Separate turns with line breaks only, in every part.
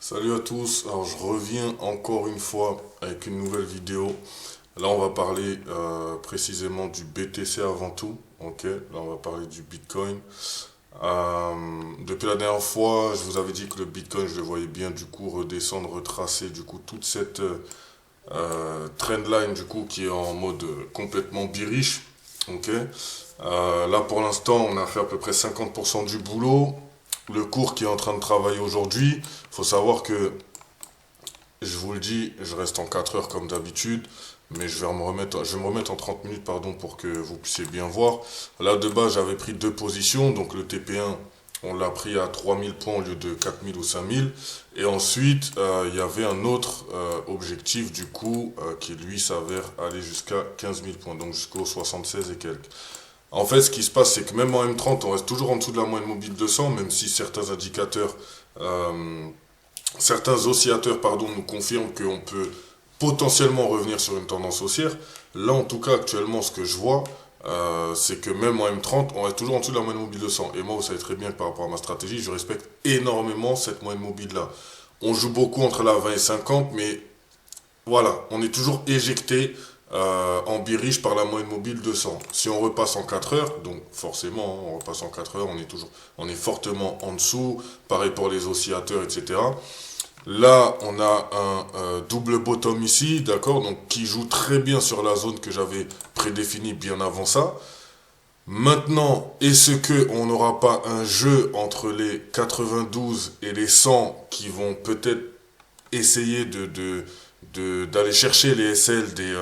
Salut à tous, alors je reviens encore une fois avec une nouvelle vidéo. Là on va parler précisément du BTC avant tout, ok? Là on va parler du Bitcoin. Depuis la dernière fois, je vous avais dit que le Bitcoin, je le voyais bien du coup redescendre, retracer du coup toute cette trendline du coup qui est en mode complètement bearish, ok? Là pour l'instant on a fait à peu près 50% du boulot. Le cours qui est en train de travailler aujourd'hui, faut savoir que je vous le dis, je reste en 4 heures comme d'habitude, mais je vais me remettre en 30 minutes pardon, pour que vous puissiez bien voir. Là de base j'avais pris deux positions, donc le TP1 on l'a pris à 3000 points au lieu de 4000 ou 5000. Et ensuite il y avait un autre objectif du coup qui lui s'avère aller jusqu'à 15 000 points, donc jusqu'au 76 et quelques. En fait, ce qui se passe, c'est que même en M30, on reste toujours en dessous de la moyenne mobile 200, même si certains indicateurs, euh, certains oscillateurs, pardon, nous confirment qu'on peut potentiellement revenir sur une tendance haussière. Là, en tout cas, actuellement, ce que je vois, c'est que même en M30, on reste toujours en dessous de la moyenne mobile 200. Et moi, vous savez très bien que par rapport à ma stratégie, je respecte énormément cette moyenne mobile-là. On joue beaucoup entre la 20 et 50, mais voilà, on est toujours éjecté en bearish par la moyenne mobile 200. Si on repasse en 4 heures, donc forcément, on repasse en 4 heures, on est fortement en dessous. Pareil pour les oscillateurs, etc. Là, on a un double bottom ici, d'accord, donc qui joue très bien sur la zone que j'avais prédéfinie bien avant ça. Maintenant, est-ce que on n'aura pas un jeu entre les 92 et les 100 qui vont peut-être essayer d'aller chercher les SL des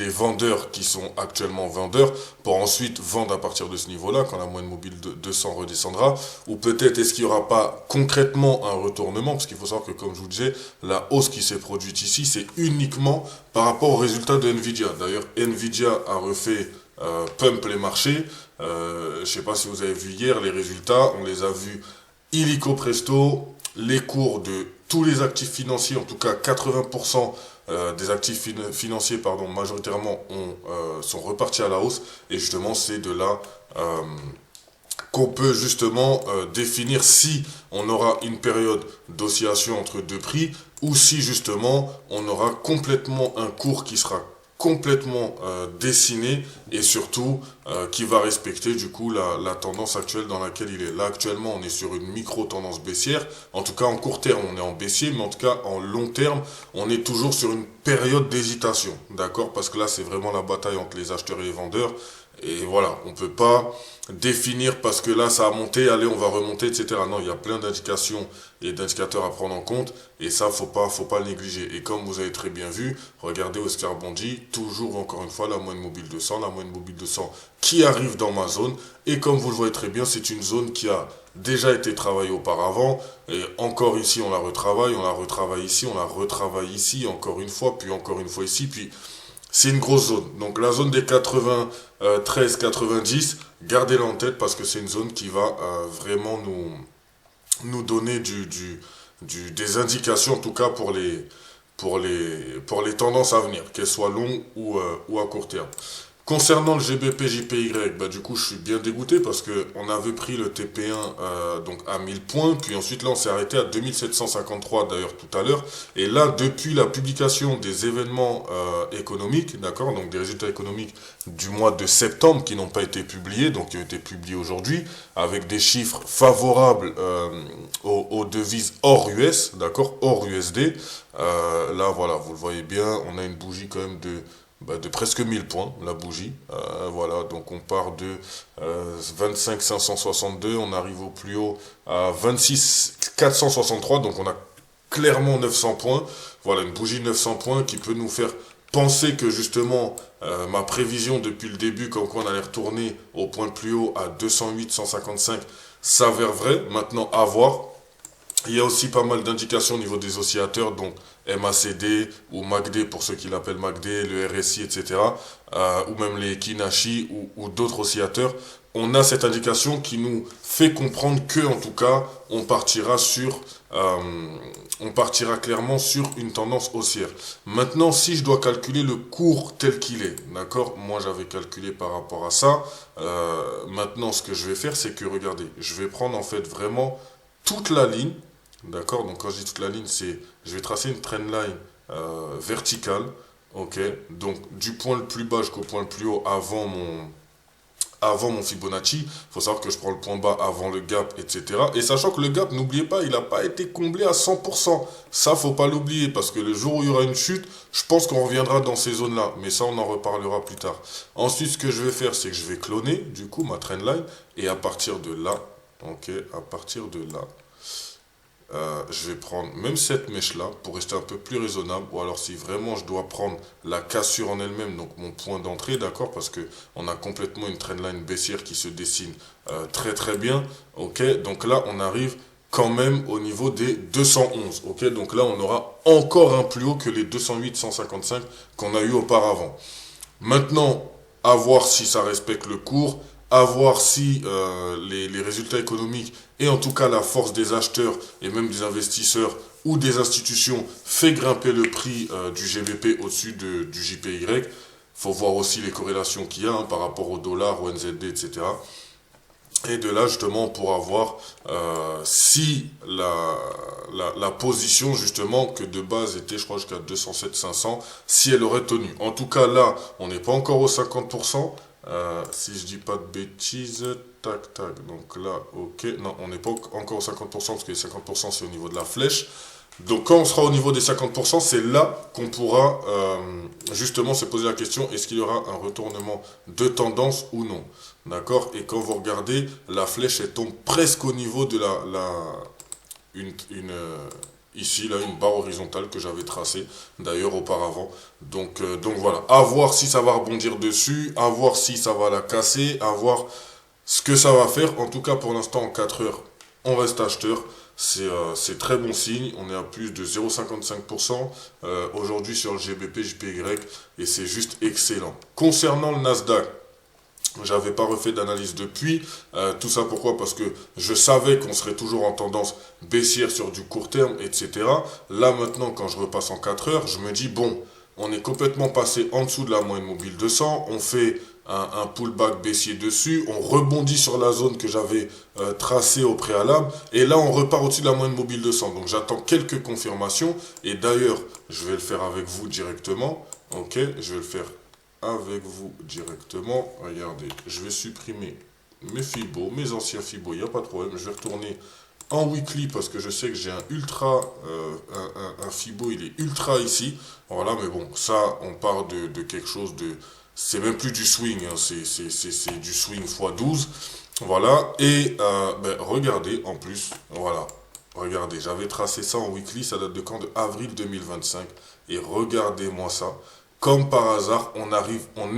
vendeurs qui sont actuellement vendeurs pour ensuite vendre à partir de ce niveau-là quand la moyenne mobile de 200 redescendra, ou peut-être est-ce qu'il n'y aura pas concrètement un retournement, parce qu'il faut savoir que comme je vous disais, la hausse qui s'est produite ici c'est uniquement par rapport aux résultats de Nvidia. D'ailleurs Nvidia a refait pump les marchés. Je ne sais pas si vous avez vu hier les résultats, on les a vus illico presto, les cours de tous les actifs financiers, en tout cas 80% des actifs financiers, pardon, majoritairement sont repartis à la hausse. Et justement, c'est de là qu'on peut justement définir si on aura une période d'oscillation entre deux prix ou si justement on aura complètement un cours qui sera complètement dessiné et surtout qui va respecter du coup la tendance actuelle dans laquelle il est. Là actuellement on est sur une micro tendance baissière, en tout cas en court terme on est en baissier, mais en tout cas en long terme on est toujours sur une période d'hésitation, d'accord, parce que là c'est vraiment la bataille entre les acheteurs et les vendeurs. Et voilà, on peut pas définir parce que là ça a monté, allez on va remonter, etc. Non, il y a plein d'indications et d'indicateurs à prendre en compte et ça faut pas le négliger. Et comme vous avez très bien vu, regardez où est-ce qu'il rebondit, toujours encore une fois la moyenne mobile 200, la moyenne mobile 200 qui arrive dans ma zone et comme vous le voyez très bien, c'est une zone qui a déjà été travaillée auparavant et encore ici on la retravaille ici, on la retravaille ici, encore une fois, puis encore une fois ici, puis c'est une grosse zone. Donc la zone des 93-90, gardez-la en tête parce que c'est une zone qui va vraiment nous donner des indications, en tout cas pour les tendances à venir, qu'elles soient longues ou à court terme. Concernant le GBP JPY, bah du coup je suis bien dégoûté parce que on avait pris le TP1 donc à 1000 points, puis ensuite là on s'est arrêté à 2753 d'ailleurs tout à l'heure. Et là depuis la publication des événements économiques, d'accord, donc des résultats économiques du mois de septembre qui n'ont pas été publiés, donc qui ont été publiés aujourd'hui, avec des chiffres favorables aux devises hors US, d'accord, hors USD. Là voilà, vous le voyez bien, on a une bougie quand même de presque 1000 points, la bougie. Voilà, donc on part de 25 562, on arrive au plus haut à 26 463, donc on a clairement 900 points. Voilà, une bougie de 900 points qui peut nous faire penser que justement ma prévision depuis le début, comme quoi on allait retourner au point le plus haut à 208 155, s'avère vrai. Maintenant, à voir. Il y a aussi pas mal d'indications au niveau des oscillateurs, donc MACD ou MACD pour ceux qui l'appellent MACD, le RSI, etc. Ou même les Kinashi ou d'autres oscillateurs. On a cette indication qui nous fait comprendre que, en tout cas, on partira clairement sur une tendance haussière. Maintenant, si je dois calculer le cours tel qu'il est, d'accord, moi j'avais calculé par rapport à ça. Maintenant, ce que je vais faire, c'est que, regardez, je vais prendre en fait vraiment toute la ligne D'accord? Donc quand je dis toute la ligne, c'est je vais tracer une trendline verticale. Ok? Donc du point le plus bas jusqu'au point le plus haut avant mon Fibonacci. Il faut savoir que je prends le point bas avant le gap, etc. Et sachant que le gap, n'oubliez pas, il n'a pas été comblé à 100%. Ça, faut pas l'oublier, parce que le jour où il y aura une chute, je pense qu'on reviendra dans ces zones-là. Mais ça, on en reparlera plus tard. Ensuite, ce que je vais faire, c'est que je vais cloner, du coup, ma trendline. Et à partir de là, ok, à partir de là, je vais prendre même cette mèche-là pour rester un peu plus raisonnable. Ou alors si vraiment je dois prendre la cassure en elle-même, donc mon point d'entrée, d'accord, parce que on a complètement une trendline baissière qui se dessine très très bien. Ok, donc là on arrive quand même au niveau des 211. Ok, donc là on aura encore un plus haut que les 208, 155 qu'on a eu auparavant. Maintenant, à voir si ça respecte le cours, à voir si les résultats économiques et en tout cas la force des acheteurs et même des investisseurs ou des institutions fait grimper le prix du GBP au-dessus du JPY. Faut voir aussi les corrélations qu'il y a par rapport au dollar, au NZD, etc. Et de là, justement, on pourra voir si la position, justement, que de base était, je crois, jusqu'à 207 500, si elle aurait tenu. En tout cas, là, on n'est pas encore aux 50%. Si je dis pas de bêtises, tac, tac. Donc là, ok. Non, on n'est pas encore aux 50%, parce que les 50%, c'est au niveau de la flèche. Donc quand on sera au niveau des 50%, c'est là qu'on pourra justement se poser la question, est-ce qu'il y aura un retournement de tendance ou non? D'accord? Et quand vous regardez, la flèche, elle tombe presque au niveau de ici, là, une barre horizontale que j'avais tracée d'ailleurs auparavant. Donc voilà, à voir si ça va rebondir dessus, à voir si ça va la casser, à voir ce que ça va faire. En tout cas, pour l'instant, en 4 heures, on reste acheteur. C'est très bon signe, on est à plus de 0,55% aujourd'hui sur le GBP, JPY et c'est juste excellent. Concernant le Nasdaq, j'avais pas refait d'analyse depuis, tout ça pourquoi? Parce que je savais qu'on serait toujours en tendance baissière sur du court terme, etc. Là maintenant, quand je repasse en 4 heures, je me dis bon, on est complètement passé en dessous de la moyenne mobile 200, on fait un pullback baissier dessus, on rebondit sur la zone que j'avais tracée au préalable, et là on repart au-dessus de la moyenne mobile 200. Donc j'attends quelques confirmations, et d'ailleurs, je vais le faire avec vous directement, ok, je vais le faire avec vous directement. Regardez, je vais supprimer mes Fibo, mes anciens Fibo, il n'y a pas de problème. Je vais retourner en weekly parce que je sais que j'ai un ultra, un Fibo, il est ultra ici. Voilà, mais bon, ça, on part de quelque chose de... C'est même plus du swing, hein, c'est du swing x12. Voilà, et regardez, en plus, voilà. Regardez, j'avais tracé ça en weekly, ça date de quand? De avril 2025. Et regardez-moi ça. Comme par hasard, on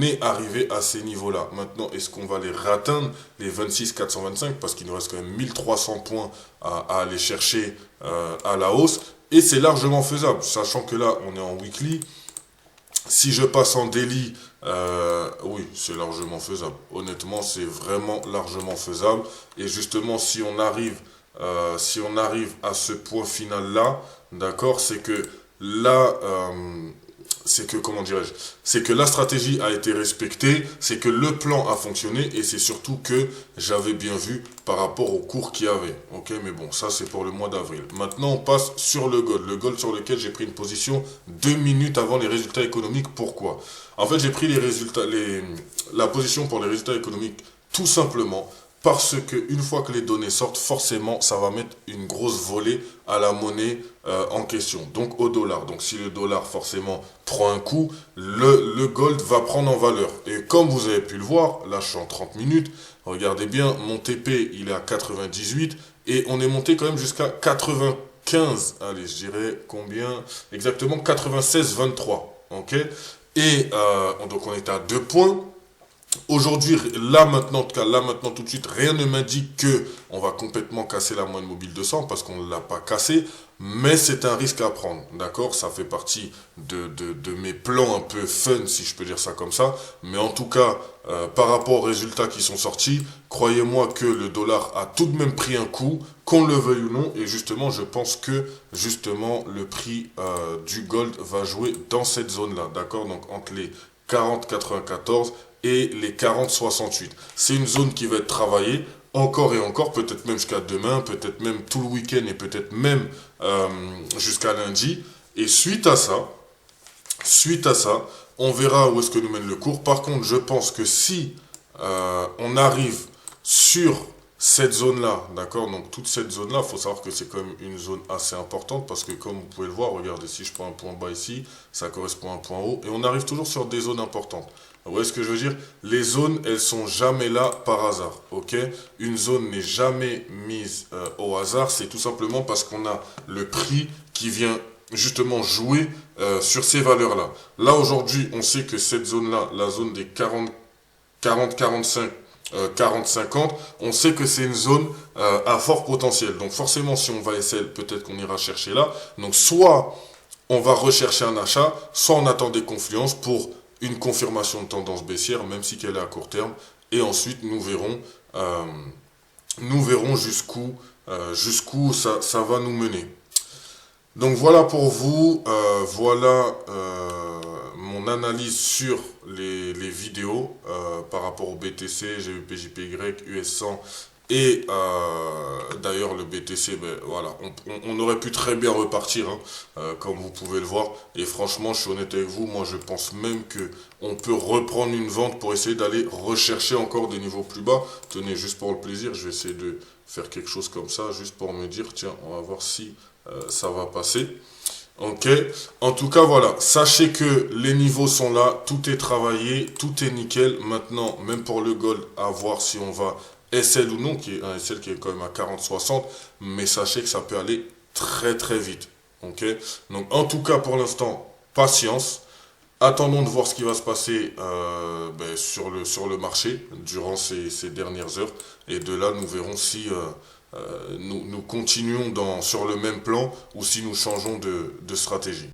est arrivé à ces niveaux-là. Maintenant, est-ce qu'on va les atteindre, les 26 425, parce qu'il nous reste quand même 1300 points à aller chercher à la hausse. Et c'est largement faisable, sachant que là, on est en weekly. Si je passe en daily, oui, c'est largement faisable. Honnêtement, c'est vraiment largement faisable. Et justement, si on arrive à ce point final-là, d'accord, c'est que là... comment dirais-je, c'est que la stratégie a été respectée, c'est que le plan a fonctionné et c'est surtout que j'avais bien vu par rapport au cours qu'il y avait. Ok, mais bon, ça c'est pour le mois d'avril. Maintenant, on passe sur le gold. Le gold sur lequel j'ai pris une position 2 minutes avant les résultats économiques. Pourquoi? En fait, j'ai pris la position pour les résultats économiques tout simplement parce que une fois que les données sortent, forcément, ça va mettre une grosse volée à la monnaie en question, donc au dollar. Donc si le dollar forcément prend un coup, le gold va prendre en valeur. Et comme vous avez pu le voir, là je suis en 30 minutes, regardez bien, mon TP il est à 98 et on est monté quand même jusqu'à 95. Allez, je dirais combien? Exactement 96,23. Ok? Et donc on est à 2 points. Aujourd'hui, là maintenant, en tout cas, là maintenant tout de suite, rien ne m'indique que on va complètement casser la moyenne mobile 200 parce qu'on ne l'a pas cassé, mais c'est un risque à prendre, d'accord? Ça fait partie de mes plans un peu fun, si je peux dire ça comme ça, mais en tout cas, par rapport aux résultats qui sont sortis, croyez-moi que le dollar a tout de même pris un coup, qu'on le veuille ou non, et justement, je pense que justement le prix du gold va jouer dans cette zone-là, d'accord? Donc entre les 40,94 et les 40,68. C'est une zone qui va être travaillée. encore et encore, peut-être même jusqu'à demain, peut-être même tout le week-end et peut-être même jusqu'à lundi. Et suite à ça, on verra où est-ce que nous mène le cours. Par contre, je pense que si on arrive sur cette zone-là, d'accord, donc toute cette zone-là, il faut savoir que c'est quand même une zone assez importante parce que comme vous pouvez le voir, regardez, si je prends un point bas ici, ça correspond à un point haut et on arrive toujours sur des zones importantes. Vous voyez ce que je veux dire? Les zones, elles sont jamais là par hasard, ok? Une zone n'est jamais mise au hasard, c'est tout simplement parce qu'on a le prix qui vient justement jouer sur ces valeurs-là. Là, aujourd'hui, on sait que cette zone-là, la zone des 45, 40-50, on sait que c'est une zone à fort potentiel. Donc forcément, si on va essayer, peut-être qu'on ira chercher là. Donc soit on va rechercher un achat, soit on attend des confluences pour une confirmation de tendance baissière, même si qu'elle est à court terme. Et ensuite, nous verrons jusqu'où ça va nous mener. Donc voilà pour vous, voilà mon analyse sur les vidéos par rapport au BTC, GBP, JPY, US100 et d'ailleurs le BTC, ben, voilà, on aurait pu très bien repartir, hein, comme vous pouvez le voir. Et franchement, je suis honnête avec vous, moi je pense même que on peut reprendre une vente pour essayer d'aller rechercher encore des niveaux plus bas. Tenez, juste pour le plaisir, je vais essayer de faire quelque chose comme ça, juste pour me dire, tiens, on va voir si ça va passer. Ok, en tout cas voilà, sachez que les niveaux sont là, tout est travaillé, tout est nickel. Maintenant, même pour le gold, à voir si on va SL ou non, qui est un SL qui est quand même à 40-60, mais sachez que ça peut aller très très vite. Ok, donc en tout cas pour l'instant, patience. Attendons de voir ce qui va se passer ben, sur le marché durant ces dernières heures. Et de là, nous verrons si nous continuons sur le même plan ou si nous changeons de stratégie.